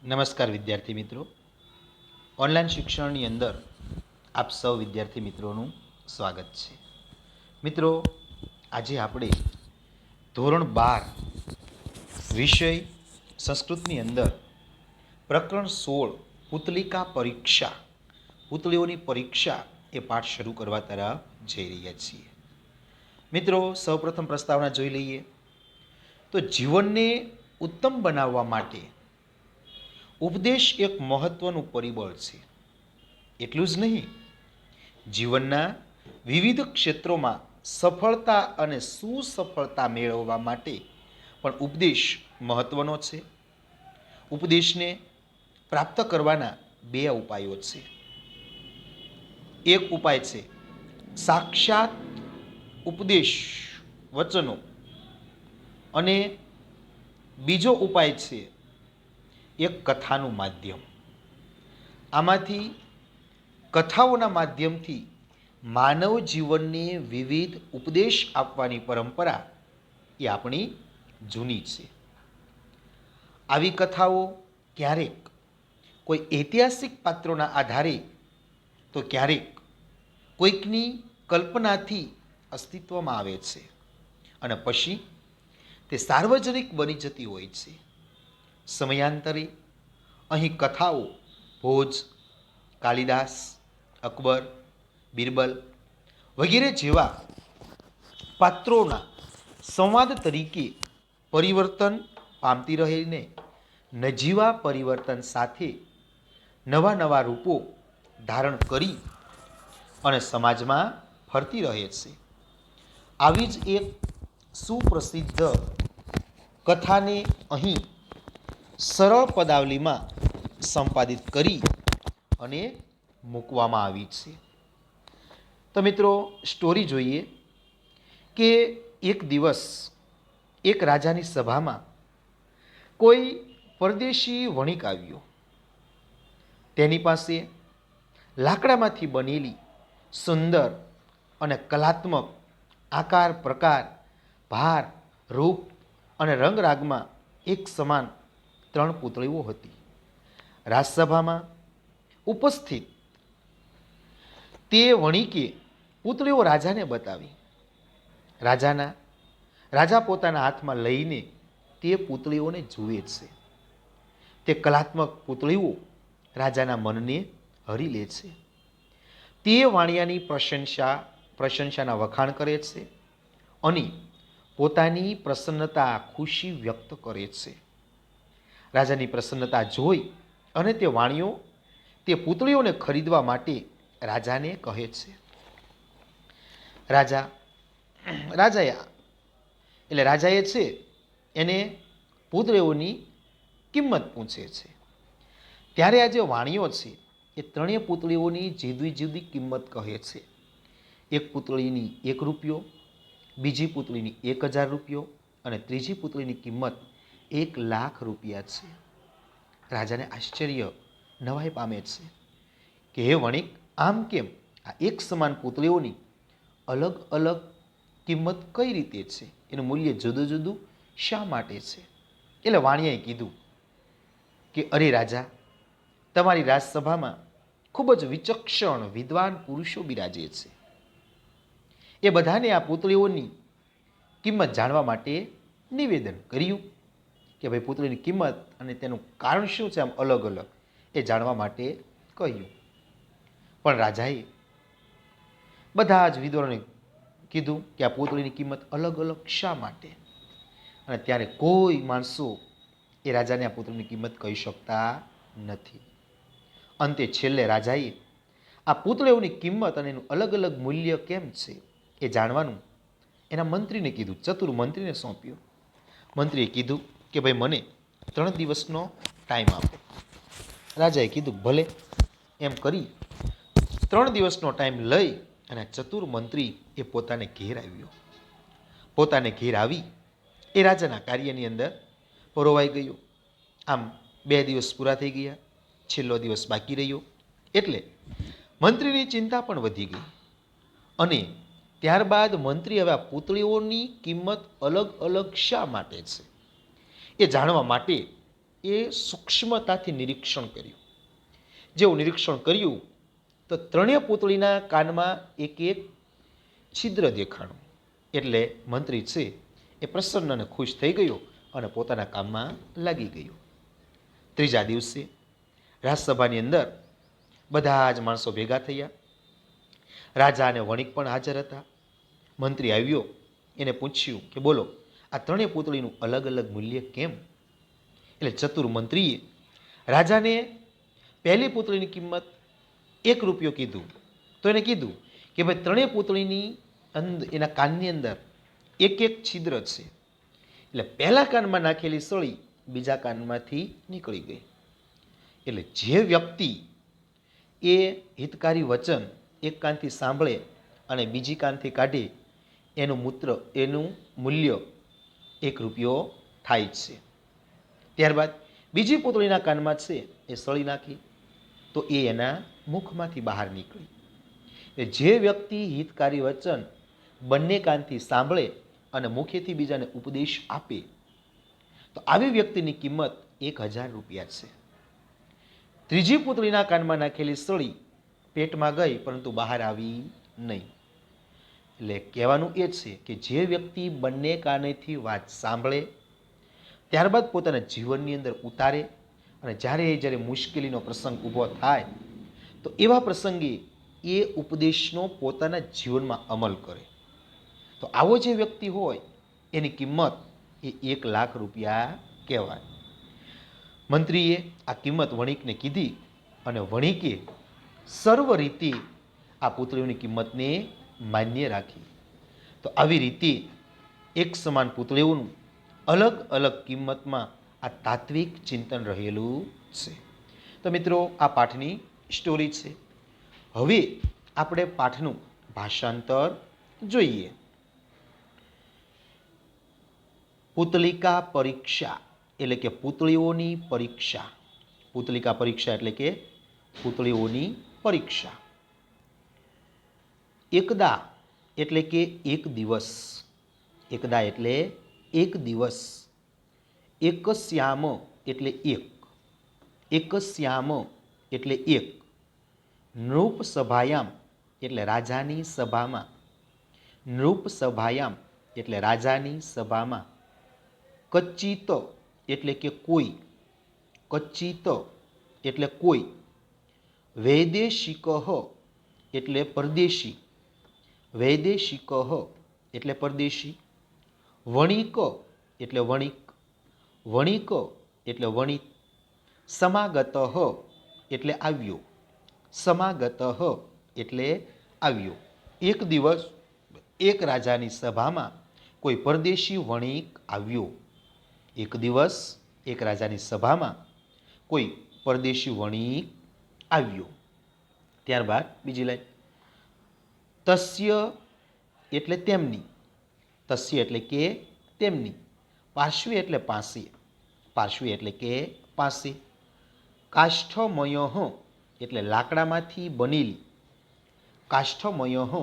નમસ્કાર વિદ્યાર્થી મિત્રો, ઓનલાઈન શિક્ષણની અંદર આપ સૌ વિદ્યાર્થી મિત્રોનું સ્વાગત છે. મિત્રો, આજે આપણે ધોરણ 12 વિષય સંસ્કૃતની અંદર પ્રકરણ 16 પુતલિકા પરીક્ષા, પુતળીઓની પરીક્ષા એ પાઠ શરૂ કરવા તરફ જઈ રહ્યા છીએ. મિત્રો, સૌપ્રથમ પ્રસ્તાવના જોઈ લઈએ તો જીવનને ઉત્તમ બનાવવા માટે ઉપદેશ એક મહત્વનું પરિબળ છે. એટલું જ નહીં, જીવનના વિવિધ ક્ષેત્રોમાં સફળતા અને સુસફળતા મેળવવા માટે પણ ઉપદેશ મહત્વનો છે. ઉપદેશને પ્રાપ્ત કરવાના બે ઉપાયો છે. એક ઉપાય છે સાક્ષાત ઉપદેશ વચનો અને બીજો ઉપાય છે એક કથાનું માધ્યમ. આમાંથી કથાઓના માધ્યમથી માનવ જીવનને વિવિધ ઉપદેશ આપવાની પરંપરા એ આપણી જૂની છે. આવી કથાઓ ક્યારેક કોઈ ઐતિહાસિક પાત્રોના આધારે તો ક્યારેક કોઈકની કલ્પનાથી અસ્તિત્વમાં આવે છે અને પછી તે સાર્વજનિક બની જતી હોય છે. સમયાંતરે અહીં કથાઓ ભોજ, કાલિદાસ, અકબર, બિરબલ વગેરે જેવા પાત્રોના સંવાદ તરીકે પરિવર્તન પામતી રહીને નજીવા પરિવર્તન સાથે નવા નવા રૂપો ધારણ કરી અને સમાજમાં ફરતી રહે છે. આવી જ એક સુપ્રસિદ્ધ કથાને અહીં સરળ પદાવલીમાં સંપાદિત કરી અને મૂકવામાં આવી છે. તો મિત્રો, સ્ટોરી જોઈએ કે એક દિવસ એક રાજાની સભામાં કોઈ પરદેશી વણિક આવ્યો. તેની પાસે લાકડામાંથી બનેલી સુંદર અને કલાત્મક આકાર પ્રકાર, ભાર, રૂપ અને રંગરાગમાં એક સમાન 3 પૂતળીઓ હતી. રાજસભામાં ઉપસ્થિત તે વણિકે પૂતળીઓ રાજાને બતાવી. રાજા પોતાના હાથમાં લઈને તે પૂતળીઓને જુએ છે. તે કલાત્મક પૂતળીઓ રાજાના મનને હરી લે છે. તે વાણિયાની પ્રશંસાના વખાણ કરે છે અને પોતાની પ્રસન્નતા, ખુશી વ્યક્ત કરે છે. રાજાની પ્રસન્નતા જોઈ અને તે વાણિયો તે પૂતળીઓને ખરીદવા માટે રાજાને કહે છે. રાજાએ છે એને પૂતળીઓની કિંમત પૂછે છે. ત્યારે આ જે વાણિયો છે એ 3 પૂતળીઓની જુદી જુદી કિંમત કહે છે. એક પૂતળીની 1 રૂપિયો, બીજી પૂતળીની 1000 રૂપિયો અને ત્રીજી પૂતળીની કિંમત 1,00,000 રૂપિયા છે. રાજાને આશ્ચર્ય, નવાઈ પામે છે કે હે વણિક, આમ કેમ? આ એક સમાન પૂતળીઓની અલગ અલગ કિંમત કઈ રીતે છે? એનું મૂલ્ય જુદું જુદું શા માટે છે? એટલે વાણિયાએ કીધું કે અરે રાજા, તમારી રાજસભામાં ખૂબ જ વિચક્ષણ વિદ્વાન પુરુષો બિરાજે છે. એ બધાને આ પૂતળીઓની કિંમત જાણવા માટે નિવેદન કર્યું કે ભાઈ પૂતળીની કિંમત અને તેનું કારણ શું છે આમ અલગ અલગ એ જાણવા માટે કહ્યું. પણ રાજાએ બધા જ વિદ્વાનોને કીધું કે આ પૂતળીની કિંમત અલગ અલગ શા માટે? અને ત્યારે કોઈ માણસો એ રાજાને આ પૂતળીની કિંમત કહી શકતા નથી. અંતે છેલ્લે રાજાએ આ પૂતળીઓની કિંમત અને એનું અલગ અલગ મૂલ્ય કેમ છે એ જાણવાનું એના મંત્રીને કીધું, ચતુર મંત્રીને સોંપ્યું. મંત્રીએ કીધું કે ભાઈ મને 3 દિવસનો ટાઈમ આપો. રાજાએ કીધું ભલે. એમ કરી 3 દિવસનો ટાઈમ લઈ અને ચતુર મંત્રી એ પોતાને ઘેર આવ્યો. પોતાને ઘેર આવી એ રાજાના કાર્યની અંદર પરોવાઈ ગયો. આમ 2 દિવસ પૂરા થઈ ગયા, છેલ્લો દિવસ બાકી રહ્યો એટલે મંત્રીની ચિંતા પણ વધી ગઈ. અને ત્યારબાદ મંત્રી હવે આ પૂતળીઓની કિંમત અલગ અલગ શા માટે છે એ જાણવા માટે એ સૂક્ષ્મતાથી નિરીક્ષણ કર્યું. જેવું નિરીક્ષણ કર્યું તો ત્રણેય પૂતળીના કાનમાં એક એક છિદ્ર દેખાણું. એટલે મંત્રી છે એ પ્રસન્ન અને ખુશ થઈ ગયો અને પોતાના કામમાં લાગી ગયો. ત્રીજા દિવસે રાજસભાની અંદર બધા જ માણસો ભેગા થયા. રાજા અને વણિક પણ હાજર હતા. મંત્રી આવ્યો, એને પૂછ્યું કે બોલો, આ ત્રણેય પૂતળીનું અલગ અલગ મૂલ્ય કેમ? એટલે ચતુર મંત્રીએ રાજાને પહેલી પૂતળીની કિંમત 1 રૂપિયો કીધું. તો એને કીધું કે ભાઈ ત્રણેય પૂતળીની એના કાનની અંદર એક એક છિદ્ર છે. એટલે પહેલા કાનમાં નાખેલી સળી બીજા કાનમાંથી નીકળી ગઈ. એટલે જે વ્યક્તિ એ હિતકારી વચન એક કાનથી સાંભળે અને બીજી કાનથી કાઢે એનું એનું મૂલ્ય 1 રૂપિયો થાય છે. ત્યારબાદ બીજી પૂતળીના કાનમાં છે એ સળી નાખી તો એ એના મુખમાંથી બહાર નીકળી. જે વ્યક્તિ હિતકારી વચન બંને કાનથી સાંભળે અને મુખેથી બીજાને ઉપદેશ આપે તો આવી વ્યક્તિની કિંમત 1000 રૂપિયા છે. ત્રીજી પૂતળીના કાનમાં નાખેલી સળી પેટમાં ગઈ પરંતુ બહાર આવી નહીં. એટલે કહેવાનું એ છે કે જે વ્યક્તિ બંને કાનેથી વાત સાંભળે ત્યારબાદ પોતાના જીવનની અંદર ઉતારે અને જ્યારે મુશ્કેલીનો પ્રસંગ ઊભો થાય તો એવા પ્રસંગે એ ઉપદેશનો પોતાના જીવનમાં અમલ કરે તો આવો જે વ્યક્તિ હોય એની કિંમત એ 1 લાખ રૂપિયા કહેવાય. મંત્રીએ આ કિંમત વણિકને કીધી અને વણિકે સર્વ રીતે આ પૂતળીઓની કિંમતને માન્ય રાખી. તો આવી રીતે એક સમાન પૂતળીઓનું અલગ અલગ કિંમતમાં આ તાત્વિક ચિંતન રહેલું છે. તો મિત્રો આ પાઠની સ્ટોરી છે. હવે આપણે પાઠનું ભાષાંતર જોઈએ. પુતલિકા પરીક્ષા એટલે કે પૂતળીઓની પરીક્ષા. પુતલિકા પરીક્ષા એટલે કે પૂતળીઓની પરીક્ષા. એકદા એટલે કે એક દિવસ. એકદા એટલે એક દિવસ. એકસ્યામ એટલે એક. એકસ્યામ એટલે એક. નૃપ સભાયામ એટલે રાજાની સભામાં. નૃપ સભાયામ એટલે રાજાની સભામાં. કચ્ચિત એટલે કે કોઈ. કચ્ચિત એટલે કોઈ. વૈદેશિક એટલે પરદેશી. વૈદેશિક એટલે પરદેશી. વણિક એટલે વણિક. વણિક એટલે વણિક. સમાગત એટલે આવ્યો. સમાગત એટલે આવ્યો. એક દિવસ એક રાજાની સભામાં કોઈ પરદેશી વણિક આવ્યો. એક દિવસ એક રાજાની સભામાં કોઈ પરદેશી વણિક આવ્યો. ત્યારબાદ બીજી લાઈન. તસ્ય એટલે તેમની. તસ્ય એટલે કે તેમની. પાર્શ્વે એટલે પાસે. પાર્શ્વે એટલે કે પાસે. કાષ્ઠમય એટલે લાકડામાંથી બનેલી. કાષ્ઠમય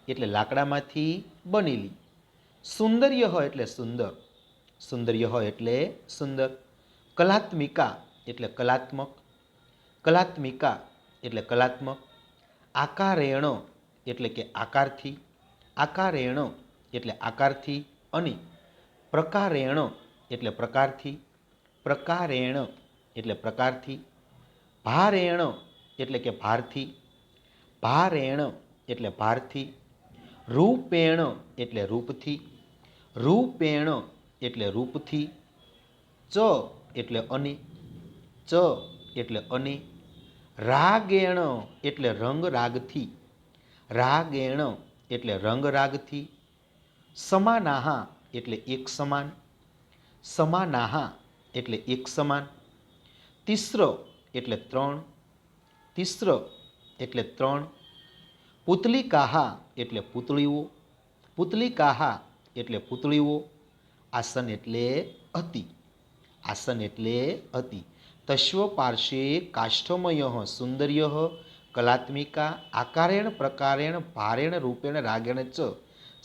એટલે લાકડામાંથી બનેલી. સુંદર્ય એટલે સુંદર. સુંદર્ય એટલે સુંદર. કલાત્મિકા એટલે કલાત્મક. કલાત્મિકા એટલે કલાત્મક. આકારેણ એટલે કે આકારથી. આકારેણ એટલે આકારથી. અને પ્રકારેણ એટલે પ્રકારથી. પ્રકારેણ એટલે પ્રકારથી. ભારેણ એટલે કે ભારથી. ભારેણ એટલે ભારથી. રૂપેણ એટલે રૂપથી. રૂપેણ એટલે રૂપથી. ચ એટલે અને. ચ એટલે અને. રાગેણ એટલે રંગ રાગથી. રાગેણ એટલે રંગ રાગથી. સમાનાહા એટલે એક સમાન. સમાનાહા એટલે એક સમાન. તિસ્ર એટલે 3. તિસ્ર એટલે 3. પુતલિકાહા એટલે પૂતળીઓ. પુતલિકાહા એટલે પૂતળીઓ. આસન એટલે અતિ. આસન એટલે અતિ. તસ્વ પાર્શ્વે કાષ્ઠમય સુંદર્ય કલાત્મિકા આકારેણ પ્રકારેણ ભારેણ રૂપેણ રાગેણ ચ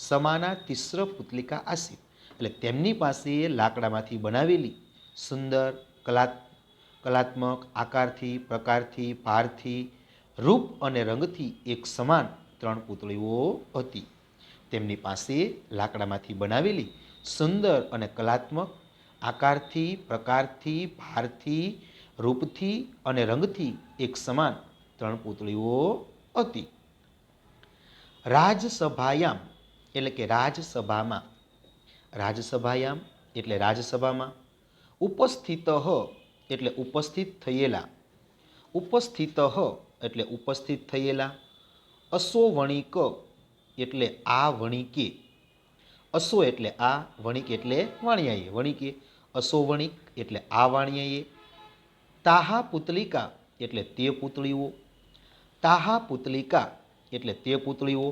સમાના તિસ્ર પુતલિકા આસી. એટલે તેમની પાસે લાકડામાંથી બનાવેલી સુંદર કલાત્મક, આકારથી, પ્રકારથી, ભારથી, રૂપ અને રંગથી એક સમાન 3 પૂતળીઓ હતી. તેમની પાસે લાકડામાંથી બનાવેલી સુંદર અને કલાત્મક, આકારથી, પ્રકારથી, ભારથી, રૂપથી અને રંગથી એક સમાન 3 પૂતળીઓ હતી. રાજસભાયામ એટલે કે રાજસભામાં, રાજસભાયામ એટલે રાજસભામાં, ઉપસ્થિત એટલે ઉપસ્થિત થયેલા, ઉપસ્થિત એટલે ઉપસ્થિત થયેલા, અસો વણિક એટલે આ વણિકે, અસો એટલે આ, વણિક એટલે વાણિયાએ, વણિકે, અસો વણિક એટલે આ વાણિયાએ, તાહા પુતલિકા એટલે તે પુતળીઓ, તાહા પુતલિકા એટલે તે પુતળીઓ,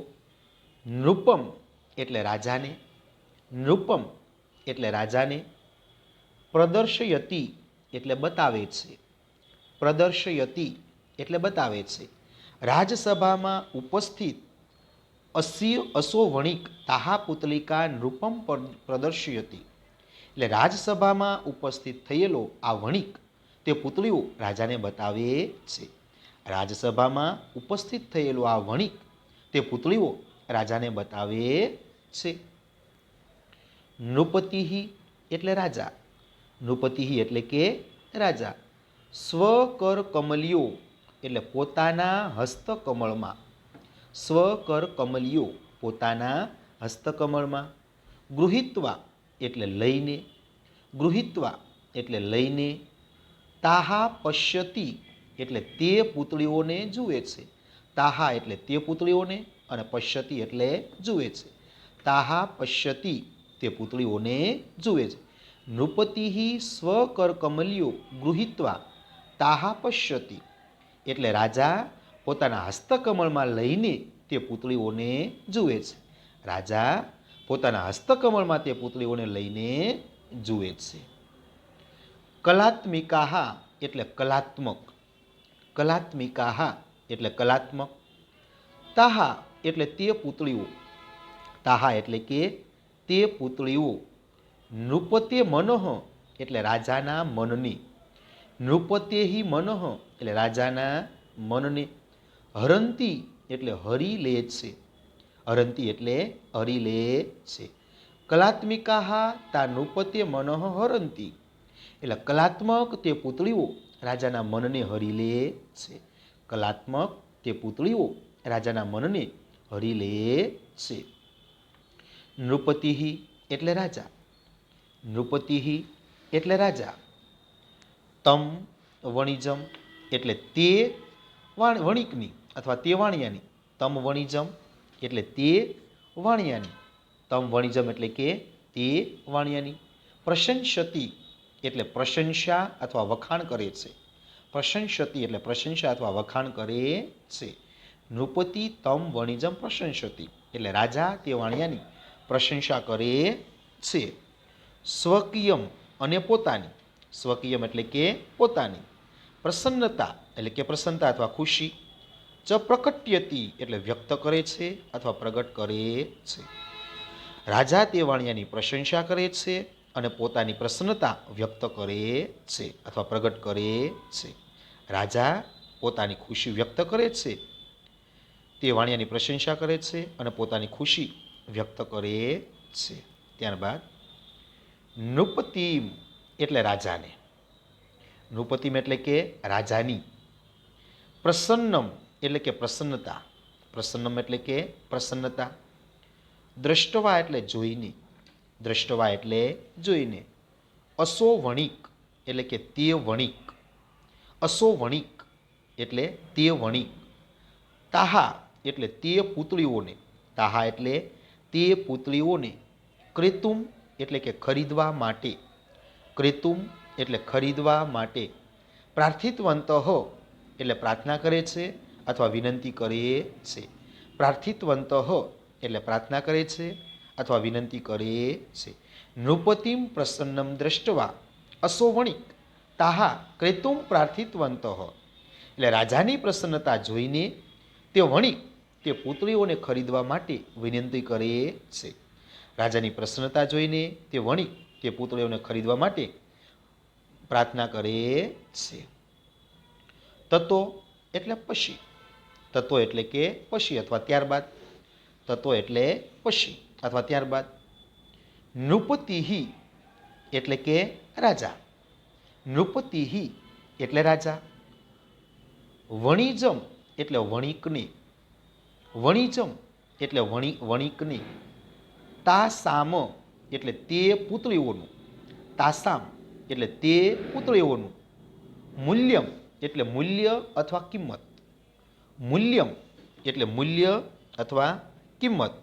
નૃપમ એટલે રાજાને, નૃપમ એટલે રાજાને, પ્રદર્શયતી એટલે બતાવે છે, પ્રદર્શયતી એટલે બતાવે છે. રાજસભામાં ઉપસ્થિત અસો વણિક તાહા પુતલિકા નૃપમ પ્રદર્શયતી એટલે રાજસભામાં ઉપસ્થિત થયેલો આ વણિક તે પુતળીઓ રાજાને બતાવે છે. રાજસભામાં ઉપસ્થિત થયેલો આ વણિક તે પુતળીઓ રાજાને બતાવે છે. નૃપતિ એટલે રાજા, નૃપતિ એટલે કે રાજા, સ્વકર કમલિયો એટલે પોતાના હસ્તકમળમાં, સ્વકર કમલિયો પોતાના હસ્તકમળમાં, ગૃહિત્વા એટલે લઈને, ગૃહિત્વા એટલે લઈને, તાહા પશ્યતિ એટલે તે પુતળીઓને જુએ છે, તાહા એટલે તે પુતળીઓને અને પશ્યતિ એટલે જુએ છે, તાહા પશ્યતિ તે પુતળીઓને જુએ છે. નૃપતિ સ્વકર કમલિયો ગૃહિત્વા તાહા પશ્યતિ એટલે રાજા પોતાના હસ્તકમળમાં લઈને તે પુતળીઓને જુએ છે, રાજા પોતાના હસ્તકમળમાં તે પુતળીઓને લઈને જુએ છે. કલાત્મિકાહા એટલે કલાત્મક, કલાત્મિકાહા એટલે કલાત્મક, તાહા એટલે તે પુતળીઓ, તાહા એટલે કે તે પુતળીઓ, નૃપતે મનઃ એટલે રાજાના મનને, નૃપતેહિ મનઃ એટલે રાજાના મનને, હરંતી એટલે હરી લે છે, હરંતી એટલે હરી લે છે. કલાત્મિકાહા તા નૃપતે મનઃ હરંતી એટલે કલાત્મક તે પુતળીઓ રાજાના મનને હરી લે છે, કલાત્મક તે પુતળીઓ રાજાના મનને હરી લે છે. નૃપતિ એટલે રાજા, નૃપતિ એટલે રાજા, તમ વણિજમ એટલે તે વણિકની અથવા તે વાણિયાની, તમ વણિજમ એટલે તે વાણિયાની, તમ વણિજમ એટલે કે તે વાણિયાની, પ્રશંસતી એટલે પ્રશંસા અથવા વખાણ કરે છે, પ્રશંસતી એટલે પ્રશંસા અથવા વખાણ કરે છે. નૃપતિ તમ વણિજમ પ્રશંસતી એટલે રાજા તે વાણિયાની પ્રશંસા કરે છે. સ્વકીયમ અને પોતાની, સ્વકીયમ એટલે કે પોતાની, પ્રસન્નતા એટલે કે પ્રસન્નતા અથવા ખુશી, ચ પ્રકટ્યતી એટલે વ્યક્ત કરે છે અથવા પ્રગટ કરે છે. રાજા તે વાણિયાની પ્રશંસા કરે છે અને પોતાની પ્રસન્નતા વ્યક્ત કરે છે અથવા પ્રગટ કરે છે. રાજા પોતાની ખુશી વ્યક્ત કરે છે, તે વાણિયાની પ્રશંસા કરે છે અને પોતાની ખુશી વ્યક્ત કરે છે. ત્યારબાદ નૃપતિમ એટલે રાજાને, નૃપતિમ એટલે કે રાજાની, પ્રસન્નમ એટલે કે પ્રસન્નતા, પ્રસન્નમ એટલે કે પ્રસન્નતા, દ્રષ્ટવા એટલે જોઈને, દ્રષ્ટવા એટલે જોઈને, અસો વણિક એટલે કે તે વણિક, અસો વણિક એટલે તે વણિક, તાહા એટલે તે પુતળીઓને, તાહા એટલે તે પુતળીઓને, ક્રેતુમ એટલે કે ખરીદવા માટે, ક્રેતુમ એટલે ખરીદવા માટે, પ્રાર્થિતવંત એટલે પ્રાર્થના કરે છે અથવા વિનંતી કરે છે, પ્રાર્થિતવંત એટલે પ્રાર્થના કરે છે અથવા વિનંતી કરે છે. નૃપતિમ પ્રસન્નમ દ્રષ્ટવા અસો વણિક તાહા ક્રેતુમ પ્રાર્થિતવંત એટલે રાજાની પ્રસન્નતા જોઈને તે વણિક તે પુતળીઓને ખરીદવા માટે વિનંતી કરે છે. રાજાની પ્રસન્નતા જોઈને તે વણિક તે પુતળીઓને ખરીદવા માટે પ્રાર્થના કરે છે. તતો એટલે પછી, તત્વો એટલે કે પછી અથવા ત્યારબાદ, તત્વો એટલે પછી અથવા ત્યારબાદ. નૃપતિહિ એટલે કે રાજા, નૃપતિહિ એટલે રાજા. વણિજમ એટલે વણિકને, વણિજમ એટલે વણિકને. તાસામ એટલે તે પુત્રીઓનું, તાસામ એટલે તે પુત્રીઓનું. મૂલ્યમ એટલે મૂલ્ય અથવા કિંમત, મૂલ્યમ એટલે મૂલ્ય અથવા કિંમત.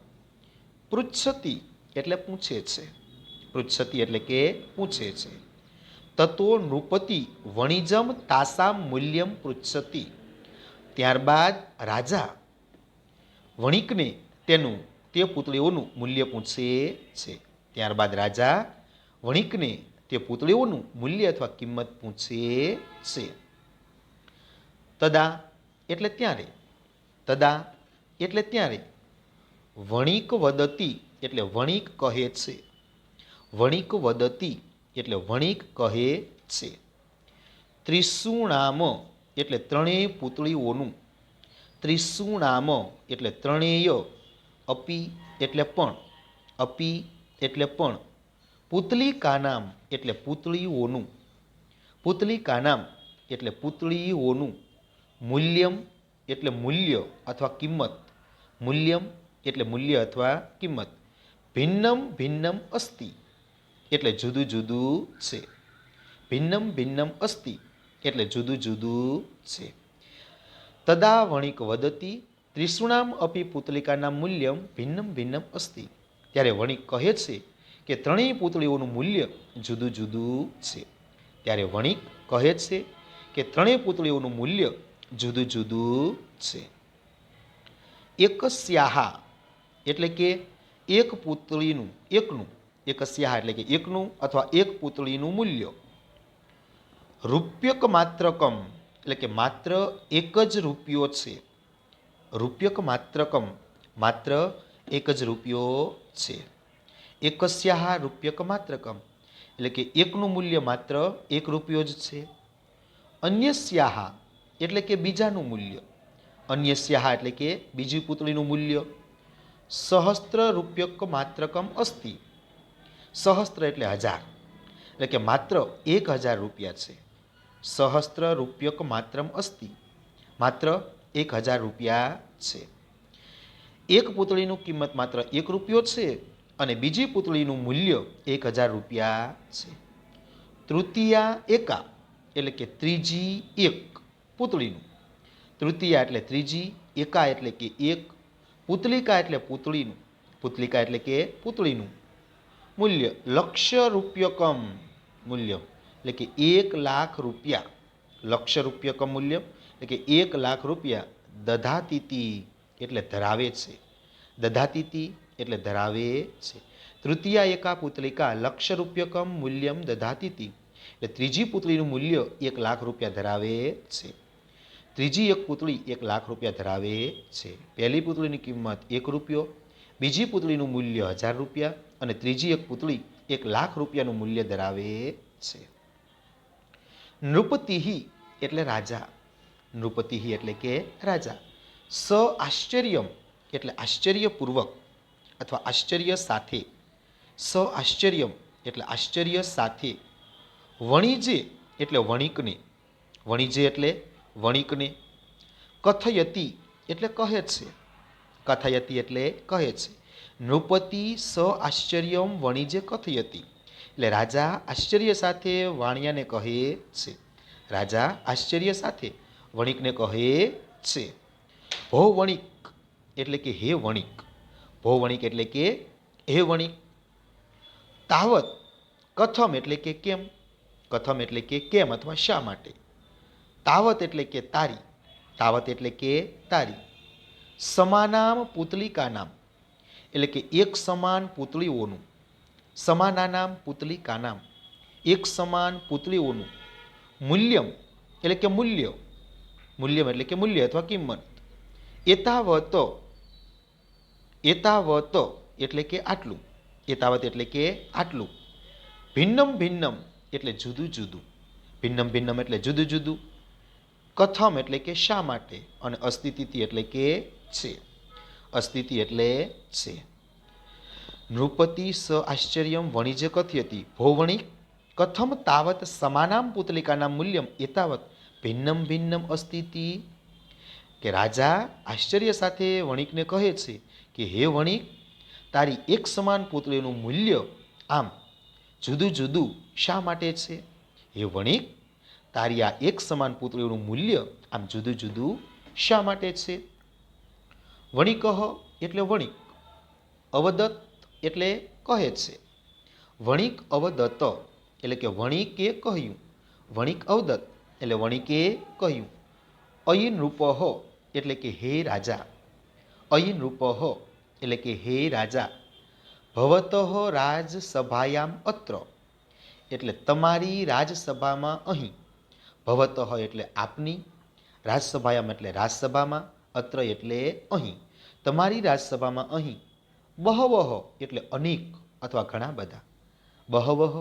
પૃચ્છતિ એટલે પૂછે છે, પૃચ્છતિ એટલે કે પૂછે છે. તતો નૃપતિ વણિજમ તાસામ મૂલ્યમ પૃચ્છતિ. ત્યારબાદ રાજા વણિકને તેનું, તે પુતળીઓનું મૂલ્ય પૂછે છે. ત્યારબાદ રાજા વણિકને તે પુતળીઓનું મૂલ્ય અથવા કિંમત પૂછે છે. તદા એટલે ત્યારે, તદા એટલે ત્યારે. વણિક વદતી એટલે વણિક કહે છે, વણિક વદતી એટલે વણિક કહે છે. ત્રિસુણામ એટલે ત્રણેય પુતળીઓનું, ત્રિસુણામ એટલે ત્રણેય. અપી એટલે પણ, અપી એટલે પણ. પુતલિકાનામ એટલે પુતળીઓનું, પુતલિકાનામ એટલે પુતળીઓનું. મૂલ્યમ એટલે મૂલ્ય અથવા કિંમત, મૂલ્યમ એટલે મૂલ્ય અથવા કિંમત. ભિન્નમ ભિન્નમ અસ્તિ એટલે જુદું જુદું છે, ભિન્નમ ભિન્નમ અસ્તિ એટલે જુદું જુદું છે. તદા વણિક વદતી ત્રિશુણામ અપી પુતલિકાના મૂલ્યમ ભિન્નમ ભિન્નમ અસ્તિ. ત્યારે વણિક કહે છે કે ત્રણેય પુતળીઓનું મૂલ્ય જુદું જુદું છે. ત્યારે વણિક કહે છે કે ત્રણેય પુતળીઓનું મૂલ્ય જુદું જુદું છે. એકસ્યાહા એટલે કે એક પુતળીનું, એકનું, એકસ્યાહા એટલે કે એકનું અથવા એક પુતળીનું મૂલ્ય. રૂપ્યક માત્રકમ એટલે કે માત્ર એક જ રૂપિયો છે, રૂપ્યક માત્રકમ માત્ર એક જ રૂપિયો છે. એકસ્યાહા રૂપ્યક માત્રકમ એટલે કે એકનું મૂલ્ય માત્ર એક રૂપિયો જ છે. અન્યસ્યાહા એટલે કે બીજાનું મૂલ્ય, અન્યસ્યાહા એટલે કે બીજી પુતળીનું મૂલ્ય. સહસ્ત્ર રૂપ્યક માત્રકમ અસ્તિ, સહસ્ત્ર એટલે હજાર, એટલે કે માત્ર 1000 રૂપિયા છે. સહસ્ત્ર રૂપ્યક માત્રમ અસ્તિ, માત્ર 1000 રૂપિયા છે. એક પુતળીનું કિંમત માત્ર 1 રૂપિયો છે અને બીજી પુતળીનું મૂલ્ય 1000 રૂપિયા છે. તૃતીયા એકા એટલે કે ત્રીજી એક પુતળીનું, તૃતીયા એટલે ત્રીજી, એકા એટલે કે એક, પુતલિકા એટલે પુતળીનું, પુતલિકા એટલે કે પુતળીનું મૂલ્ય. લક્ષ રૂપ્યકમ મૂલ્ય એટલે કે 1 લાખ રૂપિયા, લક્ષ રૂપ્યકમ મૂલ્ય એટલે કે 1 લાખ રૂપિયા. દધાતીતિ એટલે ધરાવે છે, દધાતીતિ એટલે ધરાવે છે. તૃતીયા એકા પુતલિકા લક્ષ રૂપ્યકમ મૂલ્યમ દધાતીતિ એટલે ત્રીજી પુતળીનું મૂલ્ય 1 લાખ રૂપિયા ધરાવે છે. ત્રીજી એક પુતળી 1 લાખ રૂપિયા ધરાવે છે. પહેલી પુતળીની કિંમત 1 રૂપિયો, બીજી પુતળીનું મૂલ્ય 1000 રૂપિયા અને ત્રીજી એક પુતળી 1 લાખ રૂપિયાનું મૂલ્ય ધરાવે છે. નૃપતિહિ એટલે રાજા, નૃપતિહિ એટલે કે રાજા. સ આશ્ચર્યમ એટલે આશ્ચર્યપૂર્વક અથવા આશ્ચર્ય સાથે, સ આશ્ચર્યમ એટલે આશ્ચર્ય સાથે. વણિજે એટલે વણિકને, વણિજે એટલે વણિકને. કથયતિ એટલે કહે છે, કથયતિ એટલે કહે છે. નૃપતિ સ આશ્ચર્યમ વણિજે કથયતિ એટલે રાજા આશ્ચર્ય સાથે વાણિયાને કહે છે, રાજા આશ્ચર્ય સાથે વણિકને કહે છે. ભો વણિક એટલે કે હે વણિક, ભો વણિક એટલે કે હે વણિક. તાવત કથમ એટલે કે કેમ, કથમ એટલે કે કેમ અથવા શા માટે. તાવત એટલે કે તારી, તાવત એટલે કે તારી. સમાનામ પુતલિકાનામ એટલે કે એક સમાન પુતળીઓનું, સમાનાનામ પુતલિકાનામ એક સમાન પુતળીઓનું. મૂલ્યમ એટલે કે મૂલ્ય, મૂલ્યમ એટલે કે મૂલ્ય અથવા કિંમત. એતાવત, એતાવત એટલે કે આટલું, એતાવત એટલે કે આટલું. ભિન્નમ ભિન્નમ એટલે જુદું જુદું, ભિન્નમ ભિન્નમ એટલે જુદું જુદું, કથમ એટલે કે શા માટે, અને અસ્થિતિ એટલે કે છે. અસ્થિતિ એટલે છે. નૃપતિ સ આશ્ચર્યમ વણિજ કથયતિ ભો વણિક કથમ તાવત સમાનામ પુતલિકાના મૂલ્યમ એતાવત ભિન્નમ ભિન્નમ અસ્થિતિ. કે રાજા આશ્ચર્ય સાથે વણિકને કહે છે કે હે વણિક, તારી એક સમાન પુતળીનું મૂલ્ય આમ જુદું જુદું શા માટે છે? હે વણિક, તારી આ એક સમાન પુતળીનું મૂલ્ય આમ જુદું જુદું શા માટે છે? વણિકઃ એટલે વણિક, અવદત્ત એટલે કહે છે. વણિક અવદત્ત એટલે કે વણિકે કહ્યું, વણિક અવદત્ત એટલે વણિકે કહ્યું. અયી નૃપઃ એટલે કે હે રાજા, અયી નૃપઃ એટલે કે હે રાજા. ભવતઃ રાજસભાયામ અત્ર એટલે તમારી રાજસભામાં અહીં. ભવતઃ એટલે આપની, રાજસભાયામ એટલે રાજસભામાં, અત્ર એટલે અહીં, તમારી રાજસભામાં અહીં. બહવઃ એટલે અનેક અથવા ઘણા બધા, બહવઃ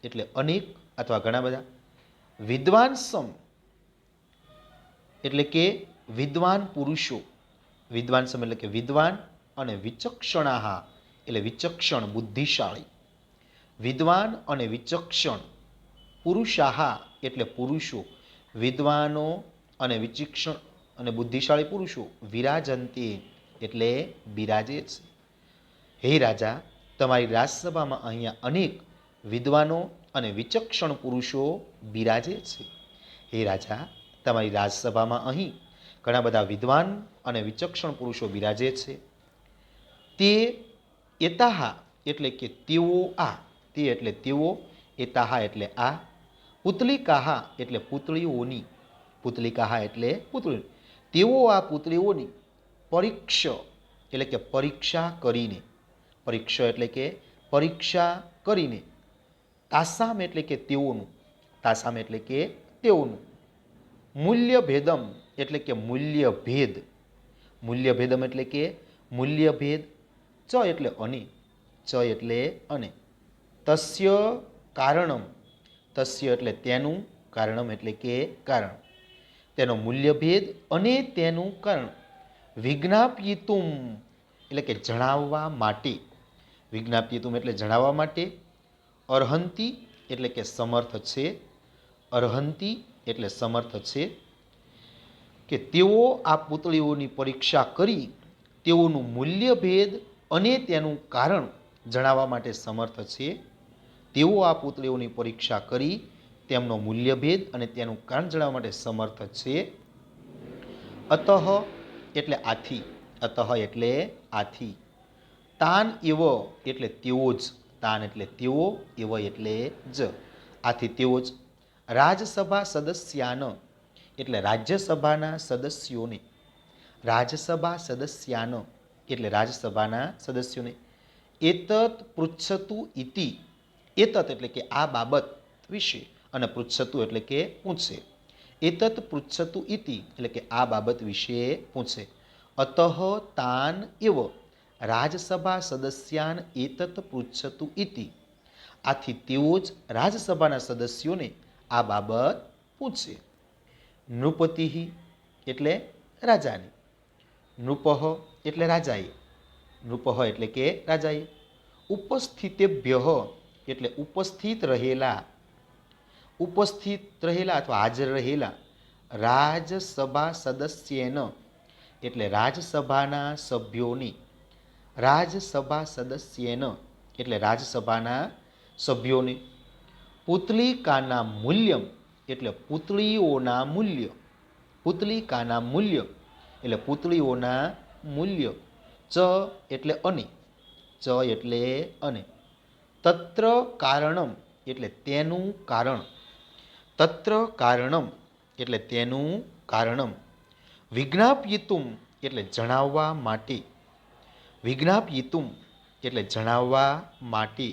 એટલે અનેક અથવા ઘણા બધા. વિદ્વાંસમ એટલે કે વિદ્વાન પુરુષો, વિદ્વાંસમ એટલે કે વિદ્વાન, અને વિચક્ષણાહા એટલે વિચક્ષણ બુદ્ધિશાળી. વિદ્વાન અને વિચક્ષણ, પુરુષાહા એટલે પુરુષો, વિદ્વાનો અને વિચક્ષણ અને બુદ્ધિશાળી પુરુષો, વિરાજંતે એટલે બિરાજે છે. હે રાજા, તમારી રાજસભામાં અહીંયા અનેક વિદ્વાનો અને વિચક્ષણ પુરુષો બિરાજે છે. હે રાજા, તમારી રાજસભામાં અહીં ઘણા બધા વિદ્વાન અને વિચક્ષણ પુરુષો બિરાજે છે. તે એતાહા એટલે કે તેઓ આ, તે એટલે તેઓ, એતાહા એટલે આ, પુતલિકાહા એટલે પુતળીઓની, પુતલિકાહા એટલે પુતળી, તેઓ આ પુતળીઓની પરીક્ષ એટલે કે પરીક્ષા કરીને, પરીક્ષા એટલે કે પરીક્ષા કરીને, તાસામ એટલે કે તેઓનું, તાસામ એટલે કે તેઓનું, મૂલ્ય ભેદમ એટલે કે મૂલ્ય ભેદ, મૂલ્ય ભેદમ એટલે કે મૂલ્ય ભેદ, ચ એટલે અને, ચ એટલે અને, તસ્ય કારણમ, તસ્ય એટલે તેનું, કારણમ એટલે કે કારણ, તેનો મૂલ્ય ભેદ અને તેનું કારણ, વિજ્ઞાપયિતુમ એટલે કે જણાવવા માટે, વિજ્ઞાપયિતુમ એટલે જણાવવા માટે, અર્હંતી એટલે કે સમર્થ છે, અર્હંતી એટલે સમર્થ છે, કે તેઓ આ પુતળીઓની પરીક્ષા કરી તેઓનું મૂલ્ય ભેદ અને તેનું કારણ જણાવવા માટે સમર્થ છે. તેઓ આ પુતળીઓની પરીક્ષા કરી તેમનો મૂલ્ય ભેદ અને તેનું કારણ જણાવવા માટે સમર્થ છે. અતઃ એટલે આથી, અતઃ એટલે આથી, તાન એવ એટલે તેઓ જ, તાન એટલે તેઓ, એવ એટલે જ, આથી તેઓ જ, રાજસભા સદસ્યાન એટલે રાજ્યસભાના સદસ્યોને, રાજસભા સદસ્યાન એટલે રાજસભાના સદસ્યોને, એતત પૃચ્છતુ ઇતિ, એતત એટલે કે આ બાબત વિશે, અને પૃચ્છતુ એટલે કે પૂછે, એતત પૃચ્છતુ ઇતિ એટલે કે આ બાબત વિશે પૂછે. અતઃ તાન એવ રાજસભા સદસ્યાન એતત પૃચ્છતુ ઇતિ, આથી તેઓ જ રાજસભાના સદસ્યોને આ બાબત પૂછે. નૃપતિ એટલે રાજાની, નૃપઃ એટલે રાજાએ, નૃપઃ એટલે કે રાજાએ, ઉપસ્થિતેભ્ય એટલે ઉપસ્થિત રહેલા, ઉપસ્થિત રહેલા અથવા હાજર રહેલા, રાજસભા સદસ્યેન એટલે રાજસભાના સભ્યોની, રાજસભા સદસ્યેન એટલે રાજસભાના સભ્યોને, પુતલિકાના મૂલ્યમ એટલે પુતળીઓના મૂલ્ય, પુતલિકાના મૂલ્ય એટલે પુતળીઓના મૂલ્ય, ચ એટલે અને, ચ એટલે અને, તત્ર કારણમ એટલે તેનું કારણ, તત્ર કારણમ એટલે તેનું કારણમ, વિજ્ઞાપયિતુમ એટલે જણાવવા માટે, વિજ્ઞાપયિતુમ એટલે જણાવવા માટે,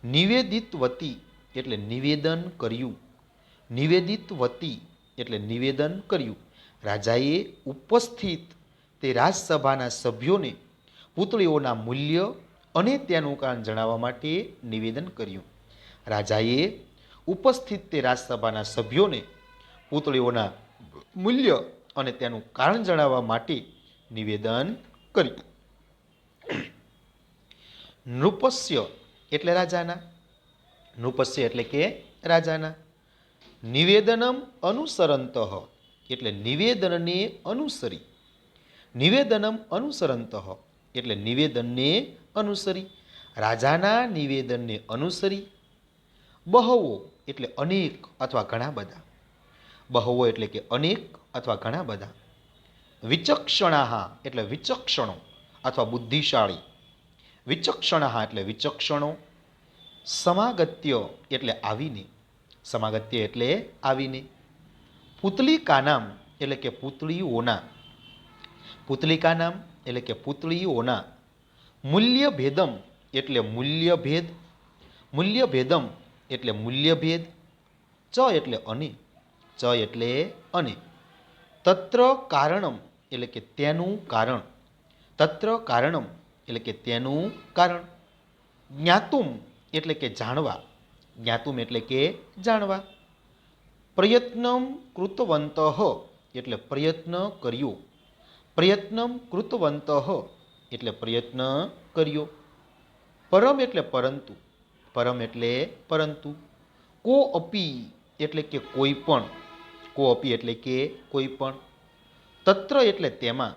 નિવેદિતવતી એટલે નિવેદન કર્યું, નિવેદિતવતી એટલે નિવેદન કર્યું, રાજાએ ઉપસ્થિત તે રાજસભાના સભ્યોને પુતળીઓના મૂલ્ય અને તેનું કારણ જણાવવા માટે નિવેદન કર્યું. રાજાએ ઉપસ્થિત તે રાજસભાના સભ્યોને પૂતળીઓના મૂલ્ય અને તેનું કારણ જણાવવા માટે નિવેદન કર્યું. નૃપસ્ય એટલે રાજાના, નૃપસ્ય એટલે કે રાજાના. નિવેદનમ અનુસરંતઃ એટલે નિવેદનને અનુસરી, નિવેદનમ અનુસરંતઃ એટલે નિવેદનને અનુસરી, રાજાના નિવેદનને અનુસરી. બહવો એટલે અનેક અથવા ઘણા બધા, બહવો એટલે કે અનેક અથવા ઘણા બધા. વિચક્ષણાહ એટલે વિચક્ષણો અથવા બુદ્ધિશાળી, વિચક્ષણાહ એટલે વિચક્ષણો. સમાગત્ય એટલે આવીને, સમાગત્ય એટલે આવીને. પુતલિકાનામ એટલે કે પુતળીઓના, પુતલિકાનામ એટલે કે પુતળીઓના. મૂલ્યભેદમ એટલે મૂલ્યભેદ, મૂલ્યભેદમ એટલે મૂલ્યભેદ. ચ એટલે અને, ચ એટલે અને. તત્ર કારણમ એટલે કે તેનું કારણ, તત્ર કારણમ એટલે કે તેનું કારણ. જ્ઞાતુમ એટલે કે જાણવા, જ્ઞાતુમ એટલે કે જાણવા. પ્રયત્નમ કૃતવંતઃ એટલે પ્રયત્ન કર્યો, પ્રયત્નમ કૃતવંતઃ એટલે પ્રયત્ન કર્યો. પરમ એટલે પરંતુ, પરમ એટલે પરંતુ. કો અપી એટલે કે કોઈ પણ, કો અપી એટલે કે કોઈ પણ. તત્ર એટલે તેમાં,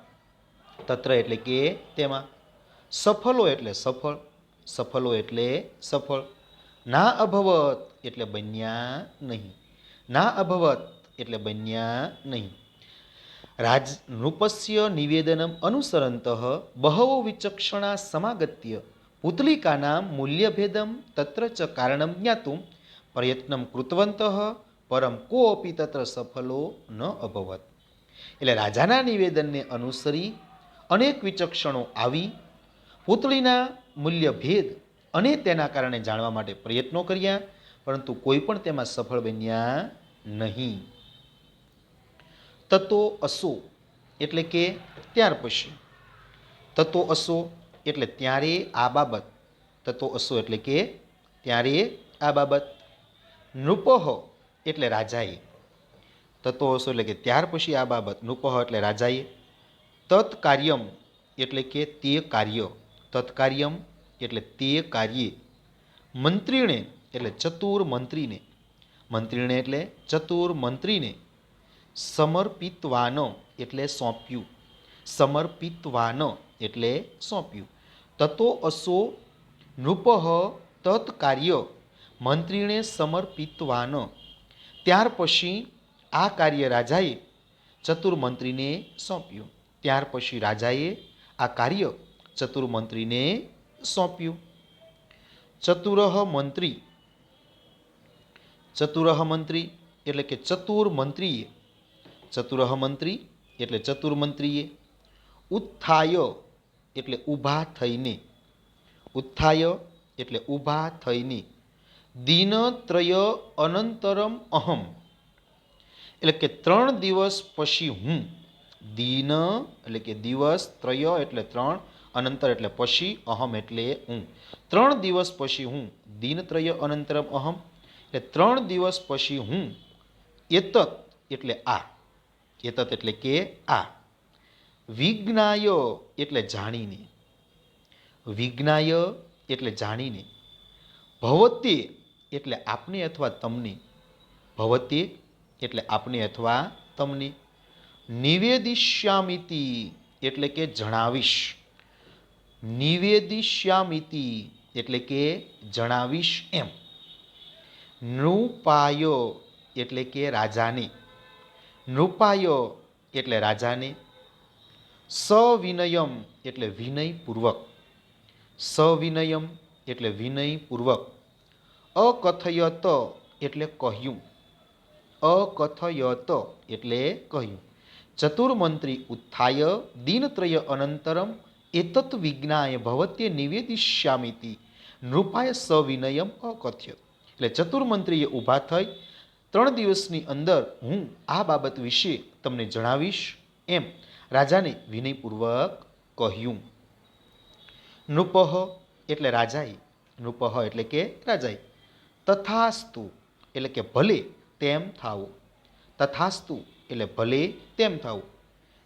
તત્ર એટલે કે તેમાં. સફલો એટલે સફળ, સફલો એટલે સફળ. ના અભવત એટલે બન્યા નહીં, ના અભવત એટલે બન્યા નહીં. નૃપસ્ય નિવેદનમ અનુસરંતઃ બહવો વિચક્ષણા સમાગત્ય પુતલિકાનામ મૂલ્યભેદમ તત્ર ચ કારણમ જ્ઞાતુમ પ્રયત્નમ કૃતવંતઃ પરમ કોપી તત્ર સફલો ન અભવત. એટલે રાજાના નિવેદનને અનુસરી અનેક વિચક્ષણો આવી પૂતળીના મૂલ્યભેદ અને તેના કારણે જાણવા માટે પ્રયત્નો કર્યા, પરંતુ કોઈ પણ તેમાં સફળ બન્યા નહીં. તતો અસો એટલે કે ત્યાર પછી, તતો અસો એટલે ત્યારે આ બાબત, તતો અસો એટલે કે ત્યારે આ બાબત. નૃપઃ એટલે રાજાએ, તતો અસો એટલે કે ત્યાર પછી આ બાબત, નૃપઃ એટલે રાજાએ. તત્કાર્યમ એટલે કે તે કાર્ય, તત્કાર્યમ એટલે તે કાર્ય. મંત્રીણે એટલે ચતુર મંત્રીને, મંત્રીણે એટલે ચતુર મંત્રીને. સમર્પિતવાન એટલે સોંપ્યું, સમર્પિતવાન એટલે સોંપ્યું. તતો અસો નૃપઃ તત્કાર્ય મંત્રીણે સમર્પિતવાન. ત્યાર પછી આ કાર્ય રાજાએ ચતુર મંત્રીને સોંપ્યું, ત્યાર પછી રાજાએ આ કાર્ય ચતુર મંત્રીને સોંપ્યું. ચતુરઃ મંત્રી, ચતુરઃ મંત્રી એટલે કે ચતુર મંત્રીએ, ચતુરઃ મંત્રી એટલે ચતુર મંત્રીએ. ઉત્થાય એટલે ઊભા થઈને, ઉત્થાય એટલે ઊભા થઈને. દિનત્રય અનંતરમ અહમ એટલે કે 3 દિવસ પછી હું, દિન એટલે કે દિવસ, ત્રય એટલે 3, અનંતર એટલે પછી, અહમ એટલે હું. 3 દિવસ પછી હું, દિનત્રય અનંતરમ અહમ એટલે 3 દિવસ પછી હું. એતત એટલે આ, એતત એટલે કે આ. વિજ્ઞાય એટલે જાણીને, વિજ્ઞાય એટલે જાણીને. ભવતે એટલે આપને અથવા તમને, ભવતે એટલે આપને અથવા તમને. નિવેદિષ્યામિતિ એટલે કે જણાવીશ, નિવેદિષ્યામિતિ એટલે કે જણાવીશ એમ. નૃપાય એટલે કે રાજાને, નૃપાય એટલે રાજાને. સવિનયમ એટલે વિનયપૂર્વક, સવિનયમ એટલે વિનયપૂર્વક. અકથયત એટલે કહ્યું, અકથયત એટલે કહ્યું. ચતુર્મંત્રી ઉત્થાય દિનત્રય અનંતરમ એતત વિજ્ઞાય ભવત્ય નિવેદિષ્યામિતિ નૃપાય સવિનયમ અકથ્યત. એટલે ચતુર્મંત્રીએ ઊભા થઈ 3 દિવસની અંદર હું આ બાબત વિશે તમને જણાવીશ એમ રાજાને વિનયપૂર્વક કહ્યું. નૃપઃ એટલે રાજાએ, નૃપઃ એટલે કે રાજાએ. તથાસ્તુ એટલે કે ભલે તેમ થાવું. તથાસ્તુ એટલે ભલે તેમ થાવું.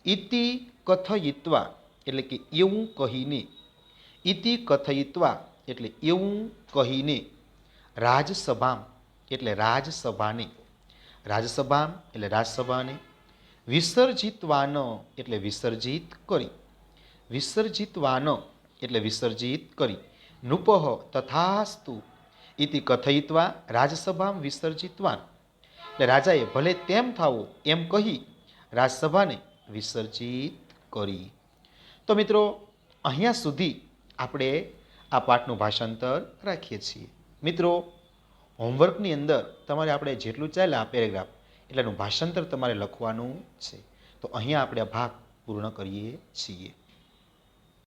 ઇતિ કથયિત્વા એટલે કે એવું કહીને. ઇતિ કથયિત્વા એટલે એવું કહીને. રાજસભામ એટલે રાજસભાને. રાજસભામ એટલે રાજસભાને. વિસર્જિતવાન એટલે વિસર્જિત કરી. વિસર્જિતવાન એટલે વિસર્જિત કરી. નૃપઃ તથાસ્તુ ઇતિ કથયિત્વા રાજસભામ વિસર્જિતવાન. એટલે રાજાએ ભલે તેમ થાવું એમ કહી રાજસભાને વિસર્જિત કરી. તો મિત્રો, અહીંયા સુધી આપણે આ પાઠનું ભાષાંતર રાખીએ છીએ. મિત્રો, હોમવર્કની અંદર તમારે આપણે જેટલું ચાલે આ પેરેગ્રાફ એટલાનું ભાષાંતર તમારે લખવાનું છે. તો અહીંયા આપણે આ ભાગ પૂર્ણ કરીએ છીએ.